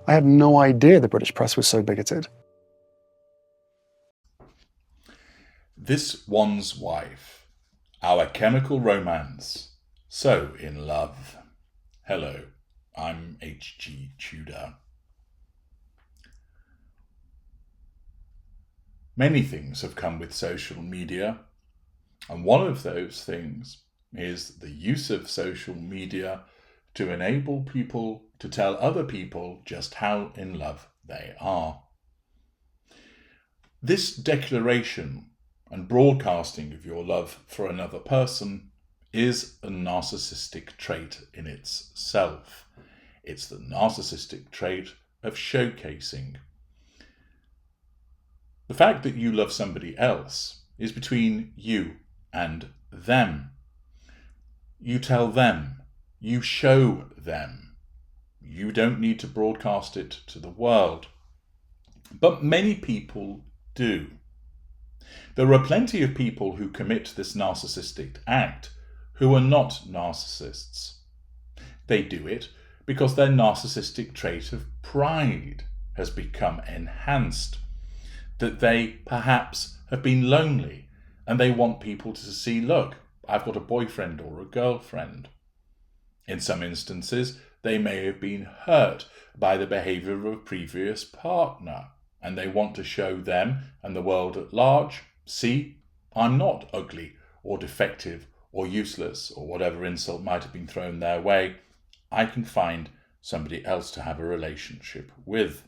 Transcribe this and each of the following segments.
I had no idea the British press was so bigoted. This one's wife. Our chemical romance. So in love. Hello, I'm H.G. Tudor. Many things have come with social media, and one of those things is the use of social media to enable people to tell other people just how in love they are. This declaration and broadcasting of your love for another person is a narcissistic trait in itself. It's the narcissistic trait of showcasing. The fact that you love somebody else is between you and them. You tell them, you show them. You don't need to broadcast it to the world. But many people do. There are plenty of people who commit this narcissistic act who are not narcissists. They do it because their narcissistic trait of pride has become enhanced, that they perhaps have been lonely and they want people to see, look, I've got a boyfriend or a girlfriend. In some instances, they may have been hurt by the behaviour of a previous partner, and they want to show them and the world at large, see, I'm not ugly or defective or useless or whatever insult might have been thrown their way. I can find somebody else to have a relationship with.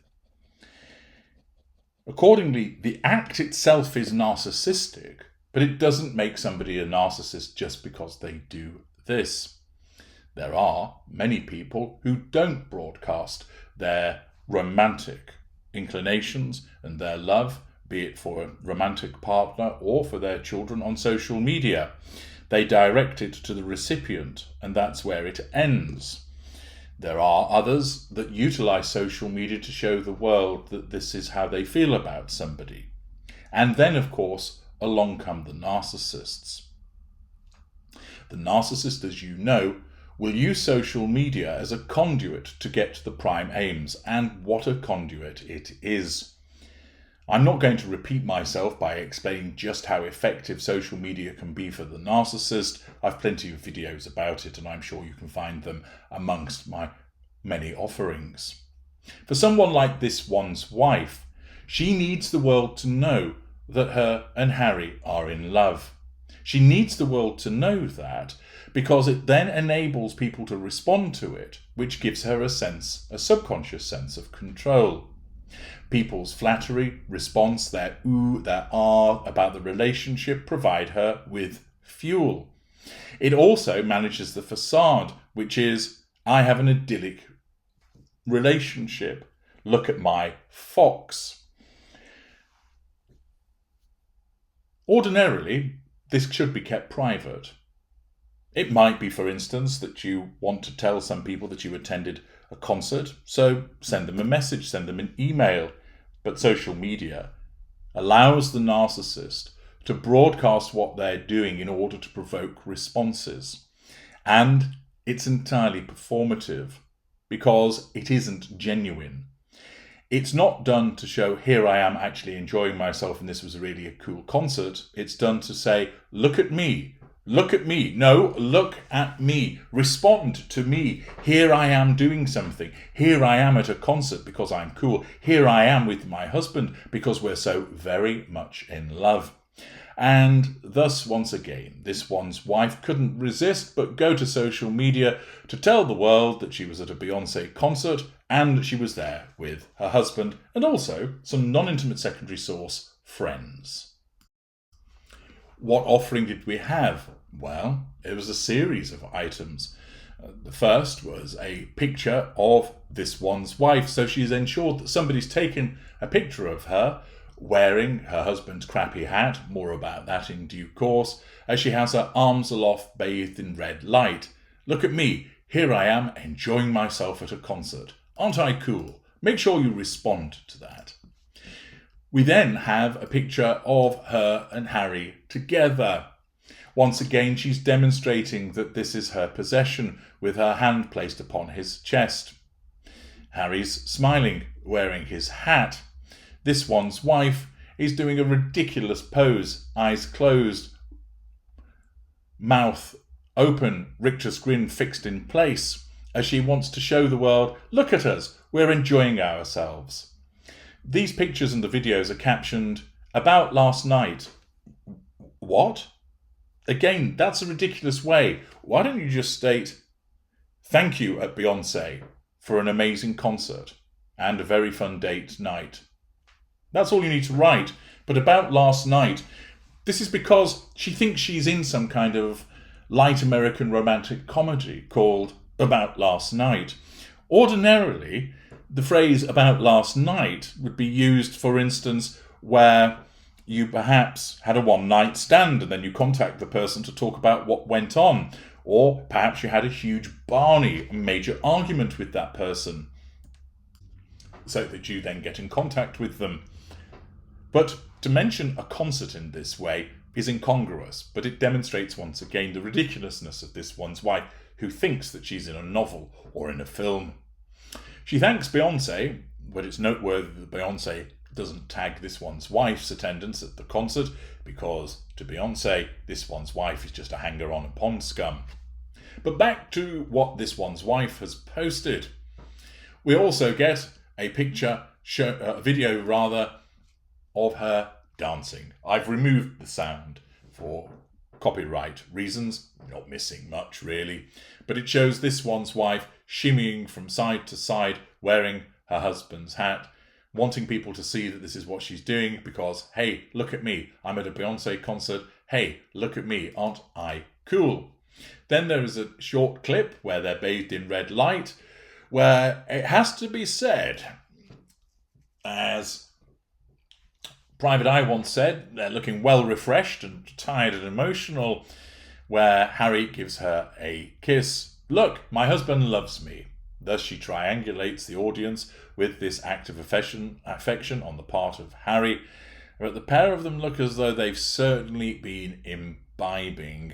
Accordingly, the act itself is narcissistic, but it doesn't make somebody a narcissist just because they do this. There are many people who don't broadcast their romantic inclinations and their love, be it for a romantic partner or for their children, on social media. They direct it to the recipient, and that's where it ends. There are others that utilize social media to show the world that this is how they feel about somebody. And then, of course, along come the narcissists. The narcissist, as you know, will use social media as a conduit to get to the prime aims, and what a conduit it is. I'm not going to repeat myself by explaining just how effective social media can be for the narcissist. I've plenty of videos about it, and I'm sure you can find them amongst my many offerings. For someone like this one's wife, she needs the world to know that her and Harry are in love. She needs the world to know that because it then enables people to respond to it, which gives her a subconscious sense of control. People's flattery, response, their ooh, their ah about the relationship provide her with fuel. It also manages the facade, which is, I have an idyllic relationship. Look at my fox. Ordinarily, this should be kept private. It might be, for instance, that you want to tell some people that you attended a concert, so send them a message, send them an email. But social media allows the narcissist to broadcast what they're doing in order to provoke responses. And it's entirely performative because it isn't genuine. It's not done to show, here I am actually enjoying myself and this was really a cool concert. It's done to say, look at me. Look at me. No, look at me. Respond to me. Here I am doing something. Here I am at a concert because I'm cool. Here I am with my husband because we're so very much in love. And thus, once again, this one's wife couldn't resist but go to social media to tell the world that she was at a Beyoncé concert and she was there with her husband and also some non-intimate secondary source friends. What offering did we have? Well, it was a series of items. The first was a picture of this one's wife, so she's ensured that somebody's taken a picture of her wearing her husband's crappy hat, more about that in due course, as she has her arms aloft bathed in red light. Look at me, here I am enjoying myself at a concert. Aren't I cool? Make sure you respond to that. We then have a picture of her and Harry together. Once again, she's demonstrating that this is her possession with her hand placed upon his chest. Harry's smiling, wearing his hat. This one's wife is doing a ridiculous pose, eyes closed, mouth open, rictus grin fixed in place, as she wants to show the world, look at us, we're enjoying ourselves. These pictures and the videos are captioned, about last night. What? Again, that's a ridiculous way. Why don't you just state, thank you at Beyonce for an amazing concert and a very fun date night. That's all you need to write. But about last night, this is because she thinks she's in some kind of light American romantic comedy called About Last Night. Ordinarily, the phrase about last night would be used, for instance, where you perhaps had a one-night stand and then you contact the person to talk about what went on. Or perhaps you had a huge Barney, a major argument with that person, so that you then get in contact with them. But to mention a concert in this way is incongruous, but it demonstrates once again the ridiculousness of this one's wife who thinks that she's in a novel or in a film. She thanks Beyonce, but it's noteworthy that Beyonce doesn't tag this one's wife's attendance at the concert because, to Beyonce, this one's wife is just a hanger-on and pond scum. But back to what this one's wife has posted. We also get a video of her dancing. I've removed the sound for copyright reasons, not missing much really, but it shows this one's wife shimmying from side to side, wearing her husband's hat, wanting people to see that this is what she's doing because, hey, look at me, I'm at a Beyonce concert, hey, look at me, aren't I cool? Then there is a short clip where they're bathed in red light, where it has to be said, as Private Eye once said, they're looking well refreshed and tired and emotional, where Harry gives her a kiss. Look, my husband loves me. Thus she triangulates the audience with this act of affection on the part of Harry. But the pair of them look as though they've certainly been imbibing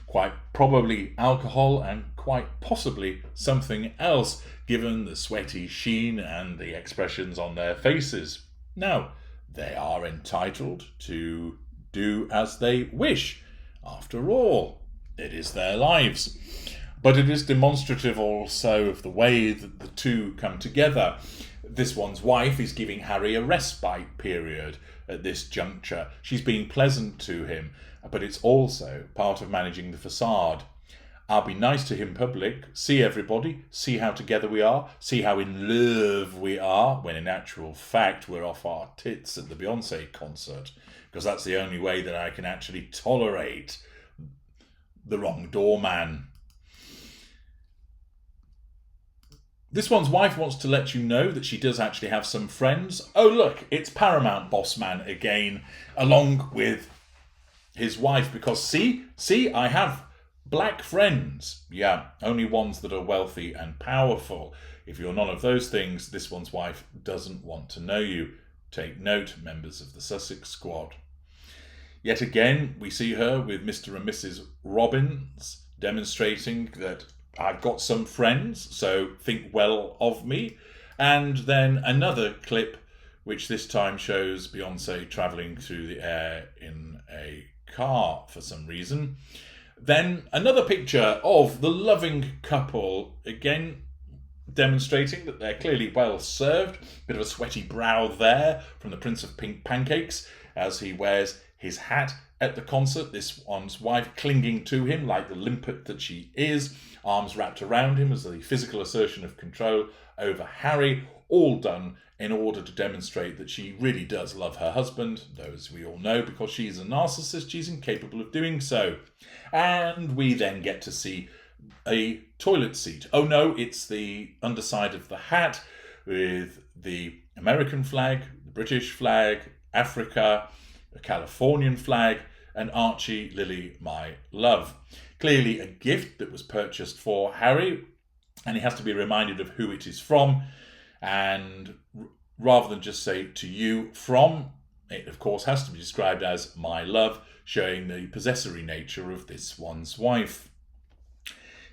quite probably alcohol and quite possibly something else, given the sweaty sheen and the expressions on their faces. Now, they are entitled to do as they wish. After all, it is their lives. But it is demonstrative also of the way that the two come together. This one's wife is giving Harry a respite period at this juncture. She's being pleasant to him, but it's also part of managing the facade. I'll be nice to him public, see everybody, see how together we are, see how in love we are, when in actual fact we're off our tits at the Beyonce concert, because that's the only way that I can actually tolerate the wrong doorman. This one's wife wants to let you know that she does actually have some friends. Oh look, it's Paramount boss man again, along with his wife, because see, I have black friends. Yeah, only ones that are wealthy and powerful. If you're none of those things, this one's wife doesn't want to know you. Take note, members of the Sussex squad. Yet again, we see her with Mr. and Mrs. Robbins, demonstrating that I've got some friends, so think well of me. And then another clip, which this time shows Beyonce travelling through the air in a car for some reason. Then another picture of the loving couple, again demonstrating that they're clearly well served. Bit of a sweaty brow there from the Prince of Pink Pancakes as he wears his hat at the concert. This one's wife clinging to him like the limpet that she is, arms wrapped around him as the physical assertion of control over Harry, all done in order to demonstrate that she really does love her husband, though as we all know, because she's a narcissist, she's incapable of doing so. And we then get to see a toilet seat. Oh no, it's the underside of the hat with the American flag, the British flag, Africa, the Californian flag, and Archie, Lily, my love. Clearly a gift that was purchased for Harry, and he has to be reminded of who it is from. And rather than just say to you from, it of course has to be described as my love, showing the possessory nature of this one's wife.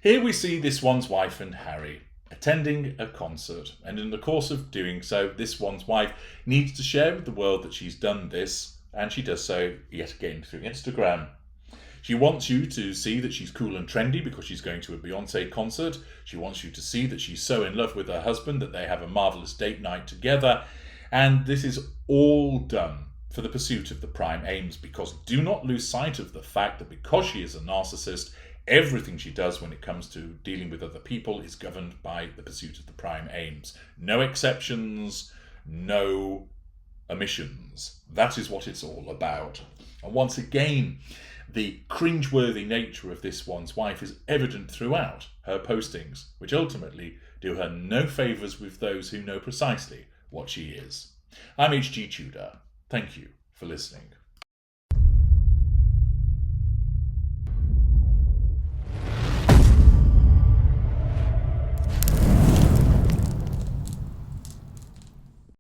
Here we see this one's wife and Harry. attending a concert, and in the course of doing so, this one's wife needs to share with the world that she's done this, and she does so yet again through Instagram. She wants you to see that she's cool and trendy because she's going to a Beyonce concert. She wants you to see that she's so in love with her husband that they have a marvellous date night together. And this is all done for the pursuit of the prime aims, because do not lose sight of the fact that because she is a narcissist, everything she does when it comes to dealing with other people is governed by the pursuit of the prime aims. No exceptions, no omissions. That is what it's all about. And once again, the cringeworthy nature of this one's wife is evident throughout her postings, which ultimately do her no favours with those who know precisely what she is. I'm HG Tudor. Thank you for listening.